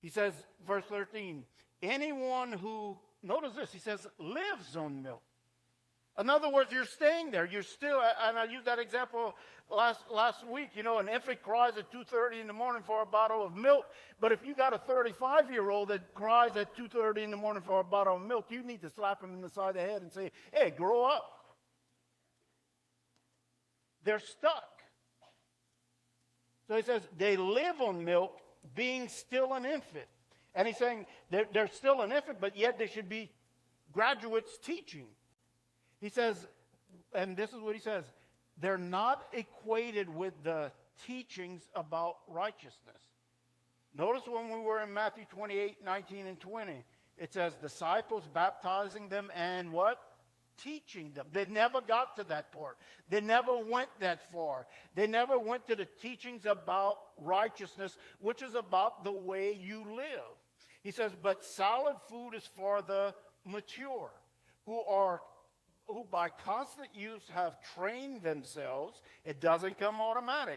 He says, verse 13, anyone who, notice this, he says, lives on milk. In other words, you're staying there. You're still, and I used that example last week. You know, an infant cries at 2:30 in the morning for a bottle of milk. But if you got a 35-year-old that cries at 2:30 in the morning for a bottle of milk, you need to slap him in the side of the head and say, hey, grow up. They're stuck. So he says, they live on milk being still an infant. And he's saying they're still an infant, but yet they should be graduates teaching. He says, and this is what he says, they're not equated with the teachings about righteousness. Notice when we were in Matthew 28, 19 and 20, it says disciples baptizing them and what? Teaching them. They never got to that part. They never went that far. They never went to the teachings about righteousness, which is about the way you live. He says, but solid food is for the mature, who by constant use have trained themselves. It doesn't come automatic.